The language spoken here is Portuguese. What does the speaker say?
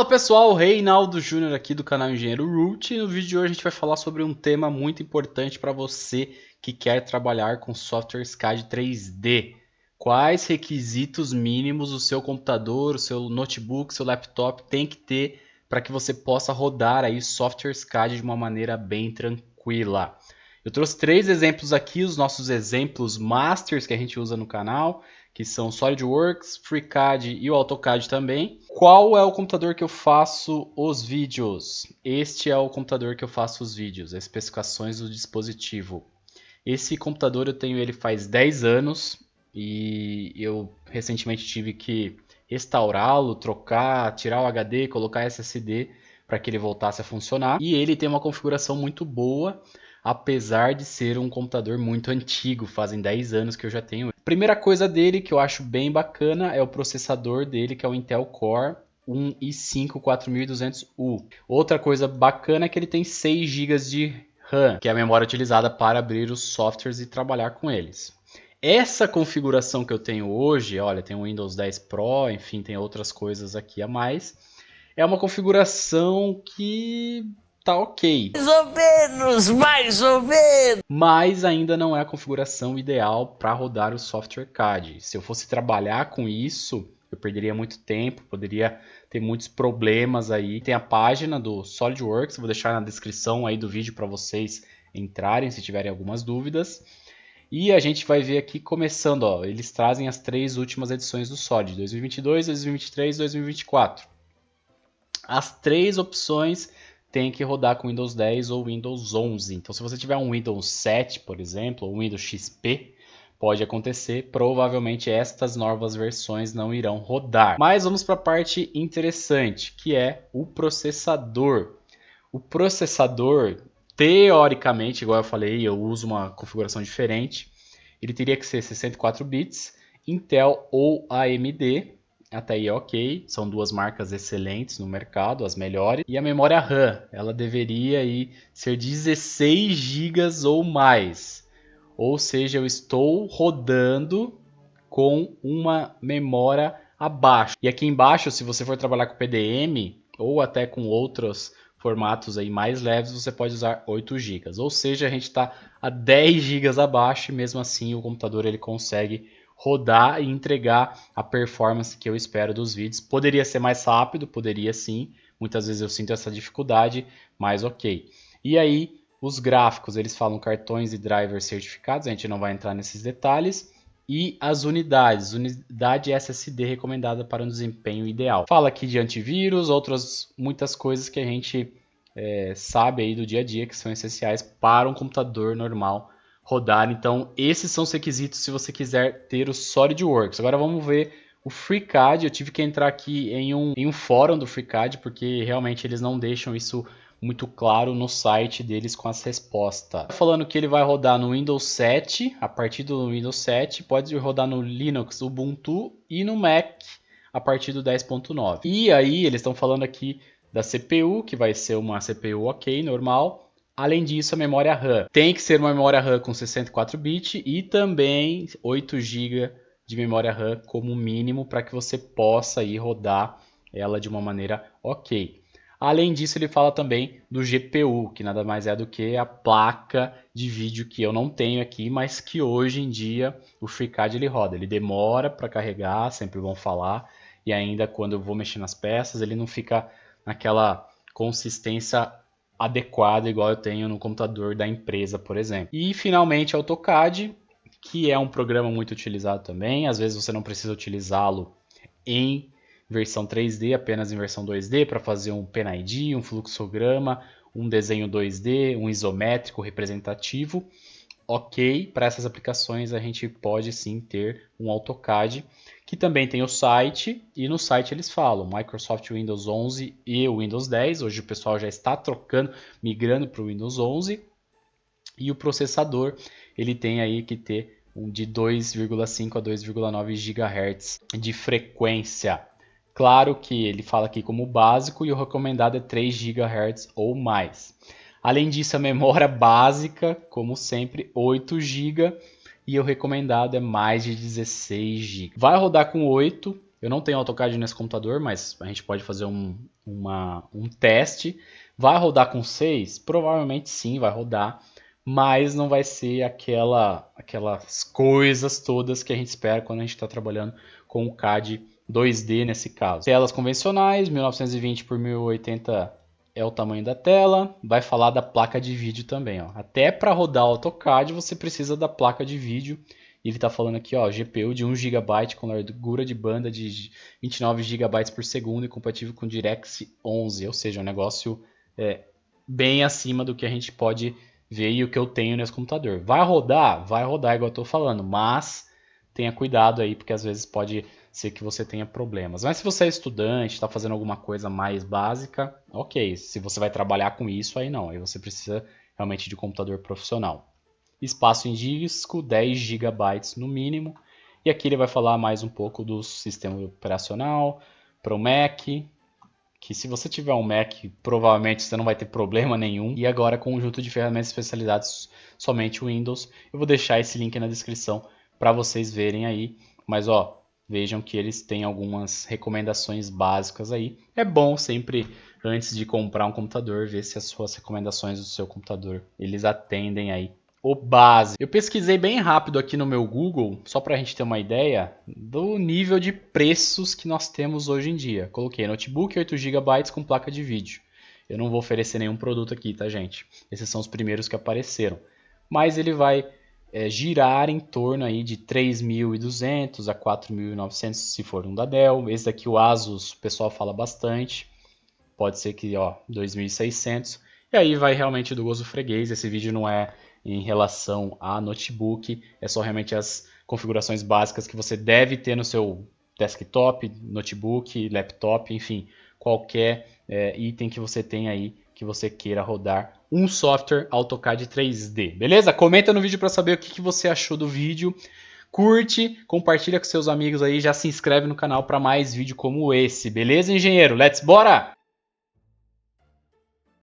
pessoal, Reinaldo Júnior aqui do canal Engenheiro Root, e no vídeo de hoje a gente vai falar sobre um tema muito importante para você que quer trabalhar com softwares CAD 3D. Quais requisitos mínimos o seu computador, o seu notebook, o seu laptop tem que ter para que você possa rodar aí softwares CAD de uma maneira bem tranquila. Eu trouxe 3 exemplos aqui, os nossos exemplos masters que a gente usa no canal, que são o SolidWorks, FreeCAD e o AutoCAD também. Qual é o computador que eu faço os vídeos? Este é o computador que eu faço os vídeos, as especificações do dispositivo. Esse computador eu tenho ele faz 10 anos e eu recentemente tive que restaurá-lo, trocar, tirar o HD, colocar SSD para que ele voltasse a funcionar. E ele tem uma configuração muito boa, apesar de ser um computador muito antigo, fazem 10 anos que eu já tenho. Primeira coisa dele que eu acho bem bacana é o processador dele, que é o Intel Core 1 i5 4200U. Outra coisa bacana é que ele tem 6 GB de RAM, que é a memória utilizada para abrir os softwares e trabalhar com eles. Essa configuração que eu tenho hoje, olha, tem o Windows 10 Pro, enfim, tem outras coisas aqui a mais. É uma configuração que tá ok. Mais ou menos. Mas ainda não é a configuração ideal para rodar o software CAD. Se eu fosse trabalhar com isso, eu perderia muito tempo, poderia ter muitos problemas aí. Tem a página do SolidWorks, vou deixar na descrição aí do vídeo para vocês entrarem se tiverem algumas dúvidas. E a gente vai ver aqui começando, ó, eles trazem as 3 últimas edições do Solid, 2022, 2023 e 2024. As 3 opções tem que rodar com Windows 10 ou Windows 11. Então, se você tiver um Windows 7, por exemplo, ou Windows XP, pode acontecer. Provavelmente estas novas versões não irão rodar. Mas vamos para a parte interessante, que é o processador. O processador, teoricamente, igual eu falei, eu uso uma configuração diferente. Ele teria que ser 64 bits, Intel ou AMD. Até aí é ok, são 2 marcas excelentes no mercado, as melhores. E a memória RAM, ela deveria aí ser 16 GB ou mais. Ou seja, eu estou rodando com uma memória abaixo. E aqui embaixo, se você for trabalhar com PDM ou até com outros formatos aí mais leves, você pode usar 8 GB. Ou seja, a gente está a 10 GB abaixo e mesmo assim o computador ele consegue rodar e entregar a performance que eu espero dos vídeos. Poderia ser mais rápido, poderia sim. Muitas vezes eu sinto essa dificuldade, mas ok. E aí, os gráficos, eles falam cartões e drivers certificados, a gente não vai entrar nesses detalhes. E as unidades, unidade SSD recomendada para um desempenho ideal. Fala aqui de antivírus, outras muitas coisas que a gente sabe aí do dia a dia que são essenciais para um computador normal rodar. Então, esses são os requisitos se você quiser ter o SolidWorks. Agora vamos ver o FreeCAD. Eu tive que entrar aqui em um fórum do FreeCAD, porque realmente eles não deixam isso muito claro no site deles com as respostas. Falando que ele vai rodar no Windows 7, a partir do Windows 7, pode rodar no Linux, Ubuntu e no Mac a partir do 10.9. E aí eles estão falando aqui da CPU, que vai ser uma CPU ok, normal. Além disso, a memória RAM. Tem que ser uma memória RAM com 64 bits e também 8 GB de memória RAM como mínimo para que você possa ir rodar ela de uma maneira ok. Além disso, ele fala também do GPU, que nada mais é do que a placa de vídeo que eu não tenho aqui, mas que hoje em dia o FreeCAD ele roda. Ele demora para carregar, sempre vão falar, e ainda quando eu vou mexer nas peças, ele não fica naquela consistência adequada igual eu tenho no computador da empresa, por exemplo. E finalmente AutoCAD, que é um programa muito utilizado também. Às vezes você não precisa utilizá-lo em versão 3D, apenas em versão 2D para fazer um PNID, um fluxograma, um desenho 2D, um isométrico representativo. Ok, para essas aplicações a gente pode sim ter um AutoCAD, que também tem o site, e no site eles falam Microsoft Windows 11 e o Windows 10. Hoje o pessoal já está trocando, migrando para o Windows 11. E o processador, ele tem aí que ter um de 2,5 a 2,9 GHz de frequência. Claro que ele fala aqui como básico e o recomendado é 3 GHz ou mais. Além disso, a memória básica, como sempre, 8 GB e o recomendado é mais de 16 GB. Vai rodar com 8, Eu não tenho AutoCAD nesse computador, mas a gente pode fazer um teste. Vai rodar com 6? Provavelmente sim, vai rodar, mas não vai ser aquelas coisas todas que a gente espera quando a gente está trabalhando com o CAD 2D nesse caso. Telas convencionais, 1920 por 1080 é o tamanho da tela. Vai falar da placa de vídeo também. Ó. Até para rodar o AutoCAD você precisa da placa de vídeo. Ele está falando aqui, ó, GPU de 1 GB com largura de banda de 29 GB por segundo e compatível com DirectX 11, ou seja, um negócio bem acima do que a gente pode ver e o que eu tenho nesse computador. Vai rodar igual eu estou falando, mas tenha cuidado aí, porque às vezes pode ser que você tenha problemas. Mas se você é estudante, está fazendo alguma coisa mais básica, ok. Se você vai trabalhar com isso, aí não. Aí você precisa realmente de computador profissional. Espaço em disco, 10 GB no mínimo. E aqui ele vai falar mais um pouco do sistema operacional para o Mac, que se você tiver um Mac, provavelmente você não vai ter problema nenhum. E agora conjunto de ferramentas especializadas somente Windows. Eu vou deixar esse link na descrição para vocês verem aí. Mas ó, vejam que eles têm algumas recomendações básicas aí. É bom sempre, antes de comprar um computador, ver se as suas recomendações do seu computador, eles atendem aí o básico. Eu pesquisei bem rápido aqui no meu Google, só para a gente ter uma ideia do nível de preços que nós temos hoje em dia. Coloquei notebook 8 GB com placa de vídeo. Eu não vou oferecer nenhum produto aqui, tá, gente? Esses são os primeiros que apareceram. Mas ele vai girar em torno aí de 3.200 a 4.900 se for um da Dell. Esse daqui, o Asus, o pessoal fala bastante. Pode ser que, ó, 2.600. E aí vai realmente do gosto do freguês. Esse vídeo não é em relação a notebook, é só realmente as configurações básicas que você deve ter no seu desktop, notebook, laptop, enfim, qualquer item que você tenha aí que você queira rodar um software AutoCAD 3D, beleza? Comenta no vídeo para saber o que você achou do vídeo. Curte, compartilha com seus amigos aí, já se inscreve no canal para mais vídeo como esse, beleza, engenheiro? Let's bora!